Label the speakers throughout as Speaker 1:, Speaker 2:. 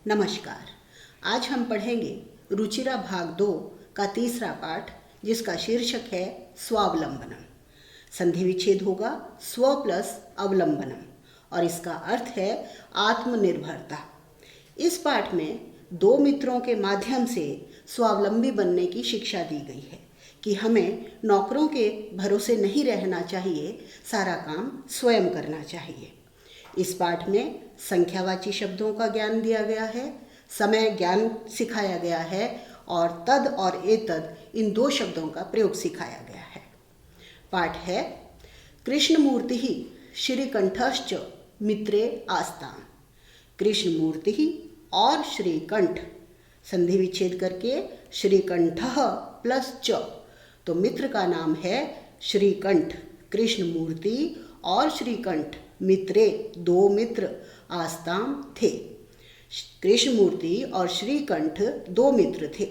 Speaker 1: नमस्कार। आज हम पढ़ेंगे रुचिरा भाग 2 का तीसरा पाठ, जिसका शीर्षक है स्वावलंबनम। संधि विच्छेद होगा स्व प्लस अवलंबनम और इसका अर्थ है आत्मनिर्भरता। इस पाठ में दो मित्रों के माध्यम से स्वावलंबी बनने की शिक्षा दी गई है कि हमें नौकरों के भरोसे नहीं रहना चाहिए, सारा काम स्वयं करना चाहिए। इस पाठ में संख्यावाची शब्दों का ज्ञान दिया गया है, समय ज्ञान सिखाया गया है और तद और एतद इन दो शब्दों का प्रयोग सिखाया गया है। पाठ है कृष्णमूर्ति श्रीकंठश्च मित्रे आस्ताम। कृष्णमूर्ति और श्रीकंठ संधि विच्छेद करके श्रीकंठः प्लस च, तो मित्र का नाम है श्रीकंठ। कृष्णमूर्ति और श्रीकंठ मित्रे दो मित्र आस्ताम थे। कृष्णमूर्ति और श्रीकंठ दो मित्र थे।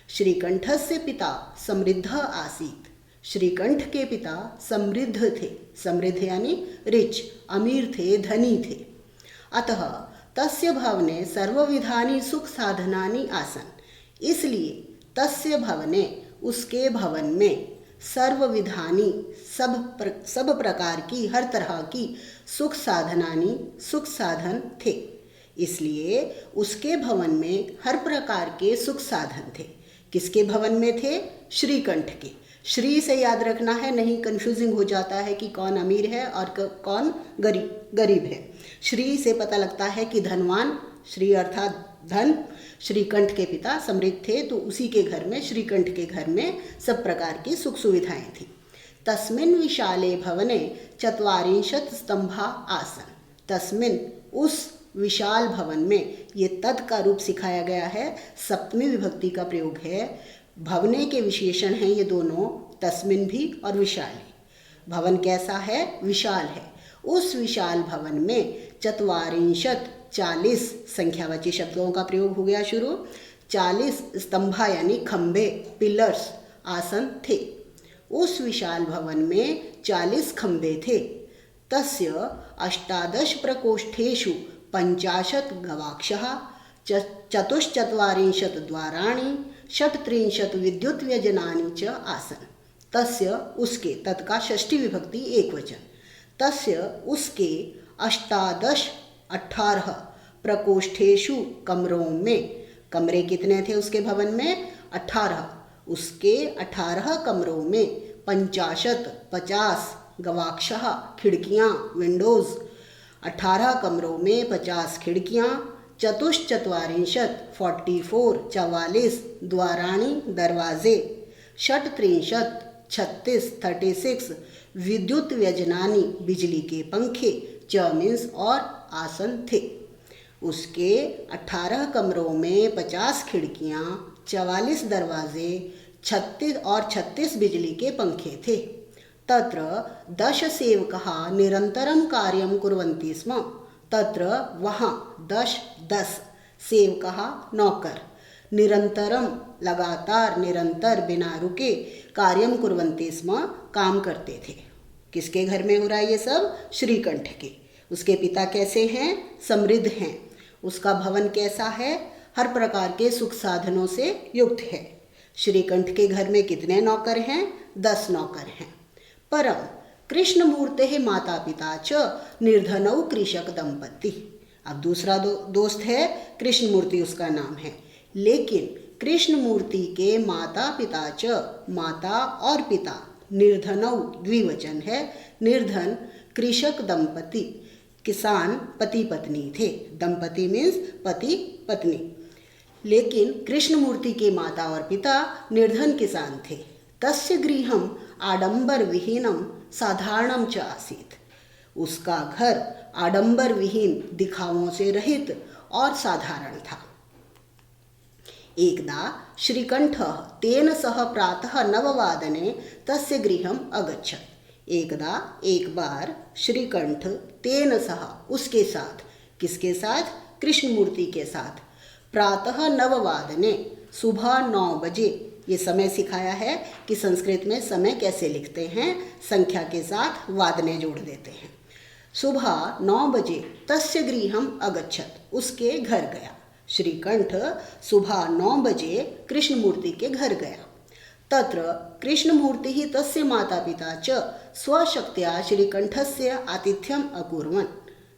Speaker 1: श्रीकंठस्य पिता समृद्ध आसीत्। श्रीकंठ के पिता समृद्ध थे। समृद्ध यानी रिच, अमीर थे, धनी थे। अतः तस्य भवने सर्वविधानि सुख साधनानि आसन्। इसलिए तस्य भवने उसके भवन में सर्वविधानि सब प्रकार की, हर तरह की सुख साधनानि सुख साधन थे। इसलिए उसके भवन में हर प्रकार के सुख साधन थे। किसके भवन में थे? श्रीकंठ के। श्री से याद रखना है, नहीं कंफ्यूजिंग हो जाता है कि कौन अमीर है और कौन गरीब है। श्री से पता लगता है कि धनवान, श्री अर्थात धन। श्रीकंठ के पिता समृद्ध थे, तो उसी के घर में, श्रीकंठ के घर में सब प्रकार की सुख सुविधाएं थी। तस्मिन् विशाले भवने 40 स्तंभा आसन। तस्मिन् उस विशाल भवन में, ये तद का रूप सिखाया गया है, सप्तमी विभक्ति का प्रयोग है। भवने के विशेषण हैं ये दोनों, तस्मिन् भी और विशाले। भवन कैसा है? विशाल है। उस विशाल भवन में 40 संख्यावाची शब्दों का प्रयोग हो गया शुरू। 40 स्तंभा यानी खंबे, पिलर्स, आसन थे। उस विशाल भवन में 40 खंबे थे। तस्य 18 प्रकोष्ठेषु 50 गवाक्षः, 44 द्वाराणि, 36 विद्युत व्यजनानि च आसन्। तस्य उसके, तत्का षष्ठी विभक्ति एक वचन। तस्य उसके 18 प्रकोष्ठेषु कमरों में, कमरे कितने थे उसके भवन में? 18। उसके 18 कमरों में 50 गवाक्षः खिड़कियाँ, विंडोज। 18 कमरों में 50 खिड़कियाँ। 44 द्वाराणि, दरवाजे। 36 विद्युत व्यजनानि बिजली के पंखे, च मीन्स और आसन थे। उसके 18 कमरों में 50 खिड़कियाँ, 44 दरवाजे, 36 बिजली के पंखे थे। तत्र 10 सेवकाः निरंतरं कार्यं कुर्वन्ति स्म। तत्र वहाँ 10 सेवकाः नौकर, निरंतरम लगातार, निरंतर, बिना रुके, कार्यम कुर्वन्ति स्म काम करते थे। किसके घर में हो रहा है ये सब? श्रीकंठ के। उसके पिता कैसे हैं? समृद्ध हैं। उसका भवन कैसा है? हर प्रकार के सुख साधनों से युक्त है। श्रीकंठ के घर में कितने नौकर हैं? 10 नौकर हैं। परम कृष्णमूर्तेः माता पिता च निर्धनौ कृषक दंपति। अब दूसरा दोस्त है कृष्णमूर्ति, उसका नाम है। लेकिन कृष्णमूर्ति के माता पिता च, माता और पिता, निर्धनौ द्विवचन है, निर्धन कृषक दंपति, किसान पति पत्नी थे। दंपति मीन्स पति पत्नी। लेकिन कृष्णमूर्ति के माता और पिता निर्धन किसान थे। तस्य गृहम आडंबर विहीनम साधारणम च आसीत्। उसका घर आडंबर विहीन, दिखावों से रहित और साधारण था। एकदा श्रीकंठः तेन सह प्रातः 9 वादने तस्य गृहम अगच्छत्। एक बार श्रीकंठ तेन सह, उसके साथ, किसके साथ? कृष्णमूर्ति के साथ। प्रातः 9 वादने, सुबह 9 बजे। ये समय सिखाया है कि संस्कृत में समय कैसे लिखते हैं, संख्या के साथ वादने जोड़ देते हैं। सुबह 9 बजे तस्य गृहम अगच्छत्, उसके घर गया। श्रीकंठ सुबह 9 बजे कृष्णमूर्ति के घर गया। तत्र कृष्णमूर्तिः तस्य मातापिता च स्वशक्त्या श्रीकंठस्य आतिथ्यम अकुर्वन्।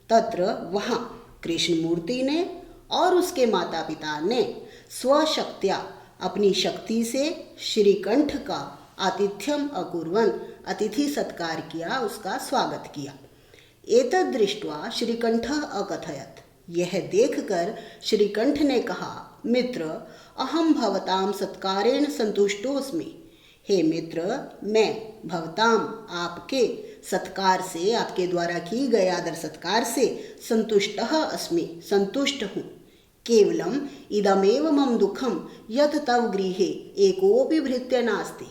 Speaker 1: तत्र वहाँ कृष्णमूर्ति ने और उसके माता पिता ने स्वशक्त्या अपनी शक्ति से श्रीकंठ का आतिथ्यम अकुर्वन् अतिथि सत्कार किया, उसका स्वागत किया। एतद् दृष्ट्वा श्रीकंठः अकथयत्। यह देखकर श्रीकंठ ने कहा, मित्र अहम भवताम सत्कारेण संतुष्टोऽस्मि। हे मित्र, मैं भवताम आपके सत्कार से, आपके द्वारा की गए आदर सत्कार से संतुष्टः अस्मि, संतुष्ट हूँ। केवलम इदमेव मम दुखम यत् तव गृहे एकोपि भृत्य नास्ति।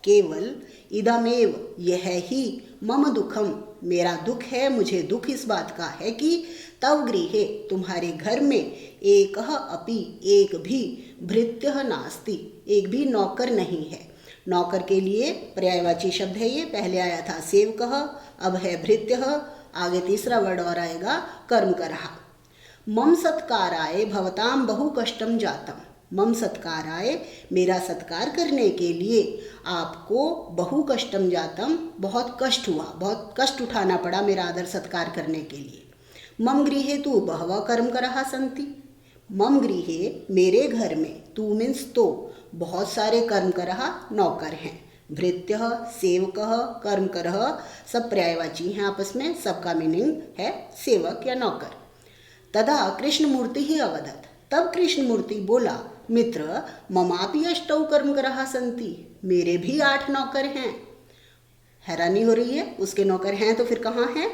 Speaker 1: केवल इदमेव, यह ही मम दुखम, मेरा दुख है, मुझे दुख इस बात का है कि तव गृहे, तुम्हारे घर में एकः अपि, एक भी भृत्यः नास्ति, एक भी नौकर नहीं है। नौकर के लिए पर्यायवाची शब्द है ये, पहले आया था सेवकः, अब है भृत्यः, आगे तीसरा वर्ड और आएगा कर्मकरः। मम सत्काराय भवताम बहु कष्टम जातम। मम सत्काराय, मेरा सत्कार करने के लिए आपको बहु कष्टम जातम, बहुत कष्ट हुआ, बहुत कष्ट उठाना पड़ा मेरा आदर सत्कार करने के लिए। मम गृहे तु बहवः कर्मकरः सन्ति। मम गृहे, मेरे घर में, तू मीन्स तो, बहुत सारे कर्मकरः नौकर हैं। भृत्यः, सेवकः, कर्मकरः सब पर्यायवाची हैं आपस में, सबका मीनिंग है सेवक या नौकर। तदा कृष्णमूर्ति ही अवदत्। तब कृष्णमूर्ति बोला, मित्र ममापि अष्टौ कर्मकरः सन्ति। मेरे भी 8 नौकर हैं। हैरानी हो रही है, उसके नौकर हैं तो फिर कहाँ हैं?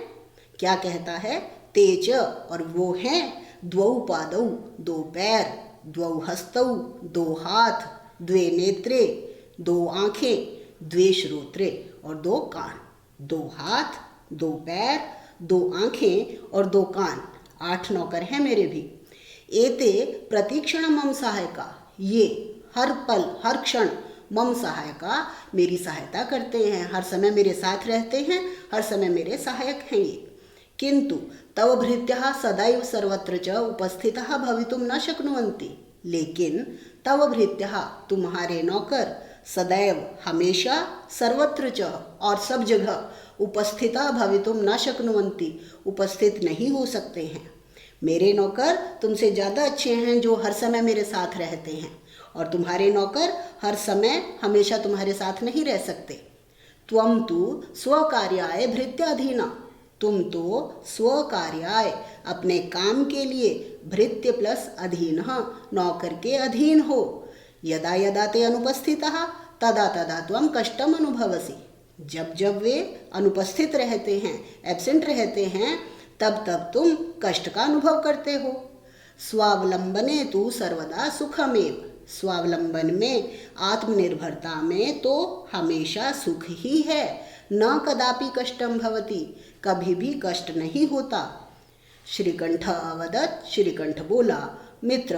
Speaker 1: क्या कहता है? तेज, और वो हैं द्वौ पादौ, 2 पैर, द्वौ हस्तौ, 2 हाथ, 2 नेत्रे, 2 आँखें, 2 श्रोत्रे, और 2 कान। 2 हाथ, 2 पैर, 2 आँखें और 2 कान, 8 नौकर हैं मेरे भी। एते प्रतिक्षण मम सहायका, ये हर पल हर क्षण मम सहायका, मेरी सहायता करते हैं, हर समय मेरे साथ रहते हैं, हर समय मेरे सहायक हैं ये। किंतु तव भृत्यः सदैव सर्वत्र च उपस्थितः भवितुं न शक्नुवन्ति। लेकिन तव भृत्यः, तुम्हारे नौकर, सदैव हमेशा, सर्वत्र च और सब जगह, उपस्थितः भवितुं न शक्नुवन्ति, उपस्थित नहीं हो सकते हैं। मेरे नौकर तुमसे ज़्यादा अच्छे हैं जो हर समय मेरे साथ रहते हैं, और तुम्हारे नौकर हर समय हमेशा तुम्हारे साथ नहीं रह सकते। त्वं तु स्वकार्याय भृत्याधीना, तुम तो स्वकार्याय, अपने काम के लिए, भृत्य प्लस अधीन, नौकर के अधीन हो। यदा यदा ते अनुपस्थितः तदा तदा त्वं कष्टम अनुभवसि। जब जब वे अनुपस्थित रहते हैं, एब्सेंट रहते हैं, तब तब तुम कष्ट का अनुभव करते हो। स्वावलंबने तु सर्वदा सुखमेव। स्वावलंबन में, आत्मनिर्भरता में तो हमेशा सुख ही है। न कदापि कष्टम भवति, कभी भी कष्ट नहीं होता। श्रीकंठ अवदत्। श्रीकंठ बोला, मित्र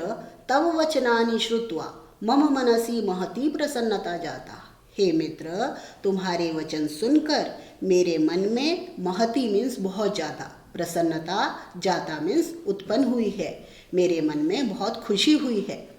Speaker 1: तव वचनानि श्रुत्वा मम मनसि महती प्रसन्नता जाता। हे मित्र, तुम्हारे वचन सुनकर मेरे मन में महती मीन्स बहुत ज़्यादा, प्रसन्नता, जाता मीन्स उत्पन्न हुई है, मेरे मन में बहुत खुशी हुई है।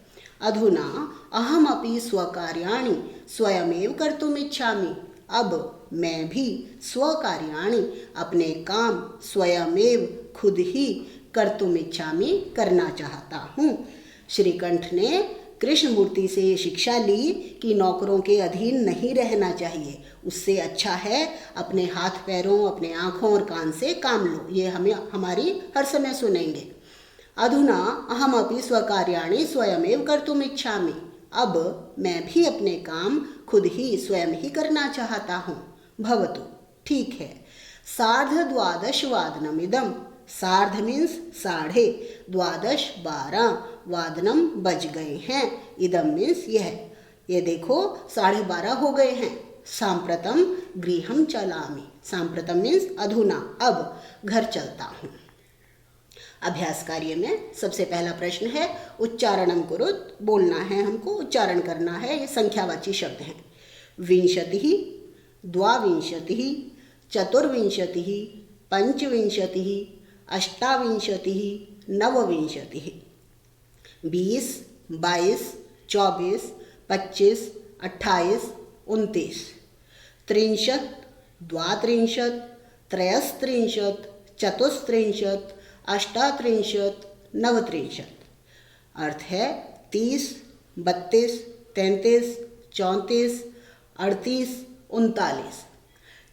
Speaker 1: अधुना अहमपि स्वकार्याणि स्वयमेव कर्तुम् इच्छामि। अब मैं भी स्वकार्याणि, अपने काम, स्वयमेव, खुद ही, कर्तुम् इच्छामि, करना चाहता हूँ। श्रीकंठ ने कृष्णमूर्ति से ये शिक्षा ली कि नौकरों के अधीन नहीं रहना चाहिए, उससे अच्छा है अपने हाथ पैरों, अपने आँखों और कान से काम लो। ये हमें हमारी हर समय सुनेंगे। अधुना अहमपि स्वकार्याणि स्वयमेव कर्तुम् इच्छामि। अब मैं भी अपने काम खुद ही, स्वयं ही करना चाहता हूँ। भवतु, ठीक है। 12:30 वादनमिदं। सार्ध मीन्स 12:30, 12 वादनम बज गए हैं, इदम मीन्स यह। ये देखो 12:30 हो गए हैं। सांप्रतम गृहम चलामि। सांप्रतम मीन्स अधुना, अब घर चलता हूँ। अभ्यास कार्य में सबसे पहला प्रश्न है उच्चारणम कुरुत, बोलना है हमको, उच्चारण करना है। ये संख्यावाची शब्द हैं। 20, 22, 24, 25, 28, 29। 20, 22, 24, 25, 28, 29, 30, 32, 33, 34, 38, 39। अर्थ है 30, 32, 33, 34, 38, 39।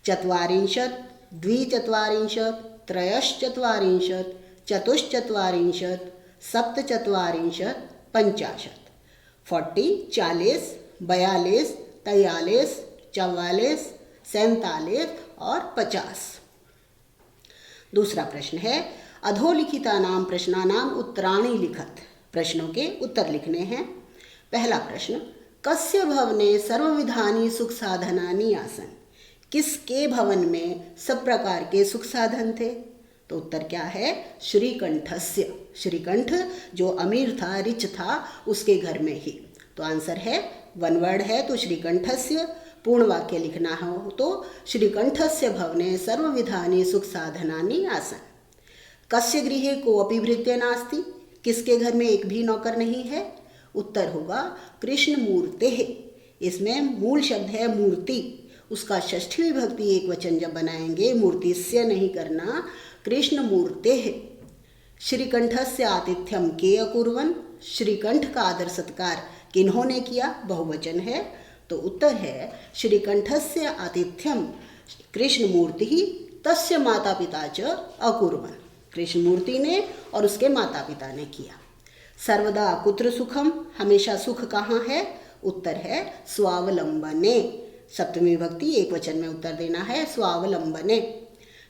Speaker 1: चत्वारिंशत्, द्विचत्वारिंशत्, त्रयश्चत्वारिंशत्, चतुश्चत्वारिंशत्, सप्तचत्वारिंशत्, 50। 40, 40, 42, 43, 44, 47 और 50। दूसरा प्रश्न है अधोलिखितानां प्रश्नानां उत्तराणि लिखत। प्रश्नों के उत्तर लिखने हैं। पहला प्रश्न, कस्य भवने सर्वविधानि सुख साधनानि आसन्। किसके भवन में सब प्रकार के सुख साधन थे। तो उत्तर क्या है, श्रीकंठस्य। श्रीकंठ जो अमीर था, रिच था, उसके घर में ही। तो आंसर है, वन वर्ड है तो श्रीकंठस्य। पूर्ण वाक्य लिखना हो तो श्रीकंठस्य भवने सर्वविधानि सुख साधनानि आसन्। कस्य गृहे कोऽपि भृत्य नास्ति। किसके घर में एक भी नौकर नहीं है। उत्तर होगा कृष्णमूर्तेः। इसमें मूल शब्द है मूर्ति, उसका षष्ठी विभक्ति एक वचन जब बनाएंगे, मूर्तिस्य नहीं करना, कृष्णमूर्तेः। श्रीकंठस्य आतिथ्यम के अकुर्वन्। श्रीकंठ का आदर सत्कार किन्होंने किया, बहुवचन है। तो उत्तर है श्रीकंठस्य आतिथ्यम कृष्णमूर्तिः तस्य माता पिता च अकुर्वन्। कृष्णमूर्ति ने और उसके माता पिता ने किया। सर्वदा कुत्र सुखम। हमेशा सुख कहाँ है। उत्तर है स्वावलंबने। सप्तमी विभक्ति एक वचन में उत्तर देना है, स्वावलंबने।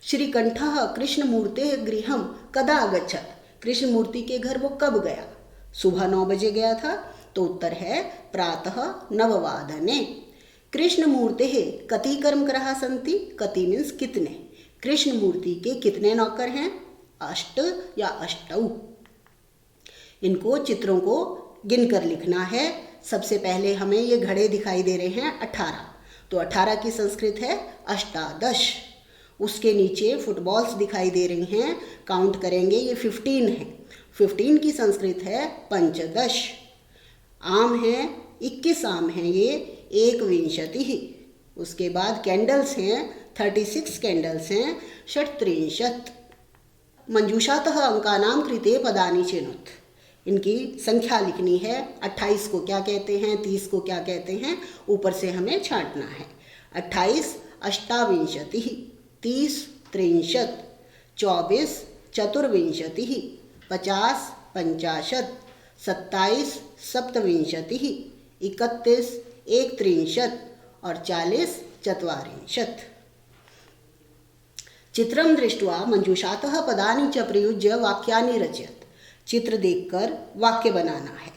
Speaker 1: श्रीकंठः कृष्णमूर्तेः गृहं कदा अगच्छत्। कृष्णमूर्ति के घर वो कब गया। सुबह 9 बजे गया था। तो उत्तर है प्रातः 9 कृष्णमूर्तेः कति कर्मकराः सन्ति। कति मीन्स कितने। कृष्णमूर्ति के कितने नौकर हैं, 8 या 8। इनको चित्रों को गिनकर लिखना है। सबसे पहले हमें ये घड़े दिखाई दे रहे हैं 18। तो 18 की संस्कृत है अष्टादश। उसके नीचे फुटबॉल्स दिखाई दे रही हैं, काउंट करेंगे ये 15 है। 15 की संस्कृत है पंचदश। आम है 21 आम हैं ये 21। उसके बाद कैंडल्स हैं 36 कैंडल्स हैं षट्त्रिंशत्। मंजूषातः अंकानां कृते पदानि चिनुत। इनकी संख्या लिखनी है। 28 को क्या कहते हैं, 30 को क्या कहते हैं, ऊपर से हमें छांटना है। 28 अष्टाविंशतिः, 30 त्रिंशत्, 24 चतुर्विंशतिः, 50 पंचाशत्, 27 सप्तविंशतिः, 31 एकत्रिंशत् और 40 चत्वारिंशत्। चित्रं दृष्ट्वा मंजूषातः पदानि च प्रयुज्य वाक्यानि रचयत्। चित्र देखकर वाक्य बनाना है।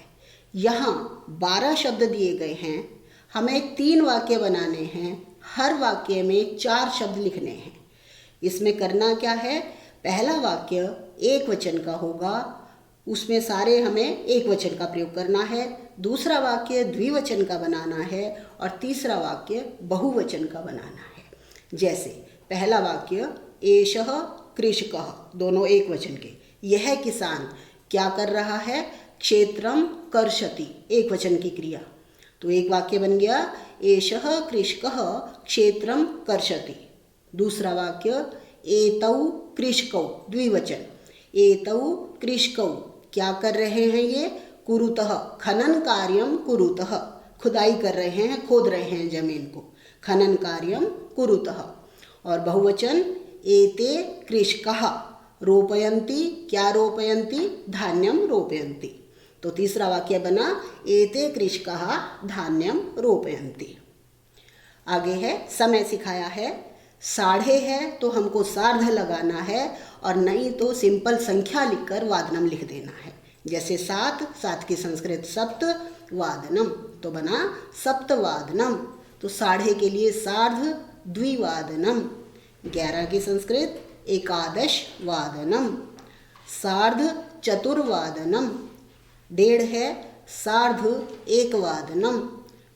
Speaker 1: यहाँ 12 शब्द दिए गए हैं, हमें 3 वाक्य बनाने हैं। हर वाक्य में 4 शब्द लिखने हैं। इसमें करना क्या है, पहला वाक्य एक वचन का होगा, उसमें सारे हमें एक वचन का प्रयोग करना है। दूसरा वाक्य द्विवचन का बनाना है और तीसरा वाक्य बहुवचन का बनाना है। जैसे पहला वाक्य एषः कृषकः, दोनों एक वचन के। यह किसान क्या कर रहा है, क्षेत्रम कर्षति, एक वचन की क्रिया। तो एक वाक्य बन गया एषः कृषकः क्षेत्रम कर्षति। दूसरा वाक्य एतौ कृषकौ, द्विवचन। एतौ कृषकौ क्या कर रहे हैं ये, कुरुतः खनन कार्यम कुरुतः, खुदाई कर रहे हैं, खोद रहे हैं जमीन को, खनन कार्यम कुरुतः। और बहुवचन एते कृषकाः रोपयन्ति, क्या रोपयन्ति, धान्यम रोपयन्ति। तो तीसरा वाक्य बना एते कृषकाः धान्यम रोपयन्ति। आगे है समय सिखाया है। 1/2 है तो हमको सार्ध लगाना है और नहीं तो सिंपल संख्या लिखकर वादनम लिख देना है। जैसे 7 की संस्कृत सप्त वादनम, तो बना सप्तवादनम। तो 1/2 के लिए सार्ध द्विवादनम। 11 की संस्कृत एकादश वादनम। सार्ध चतुर्वादनम। 1.5 है सार्ध एकवादनम।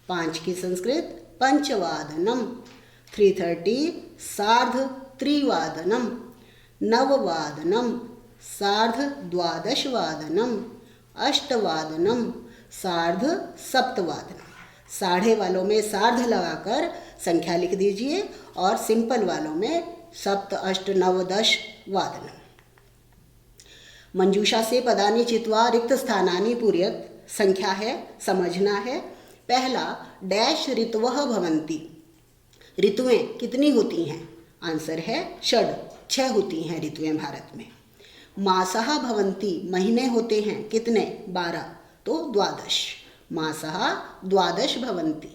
Speaker 1: 5 की संस्कृत पंचवादनम। 3:30 सार्ध त्रिवादनम। 9 वादनम सार्ध द्वादशवादनम। अष्टवादनम सार्ध सप्तवादनम। साढ़े वालों में सार्ध लगाकर संख्या लिख दीजिए और सिंपल वालों में सप्त अष्ट नव दश वादनम। मंजूषा से पदानि चित्वा रिक्त स्थानानि पूरयत। संख्या है, समझना है। पहला, डैश ऋतवः भवन्ति। ऋतुएं कितनी होती हैं? आंसर है षड, 6 होती हैं ऋतुएं भारत में। मासः भवन्ति, महीने होते हैं कितने? 12, तो 12। मासः 12 भवन्ति।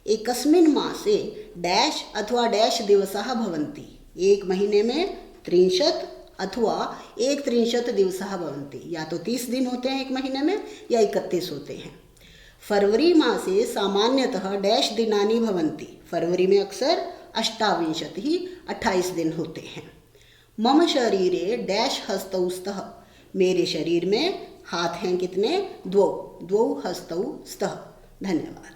Speaker 1: एकस्मिन् मासे डैश अथवा डैश दिवसः भवन्ति। एक महीने में 30 अथवा 31 दिवसः भवन्ति। या तो 30 दिन होते हैं एक महीने में या 31 होते हैं। फरवरी मासे सामान्यतः डैश दिनानि भवन्ति। फरवरी में अक्सर 28 दिन होते हैं। मम शरीरे डैश हस्तौ स्तः। मेरे शरीर में हाथ हैं कितने? 2 हस्तौ स्तः। धन्यवाद।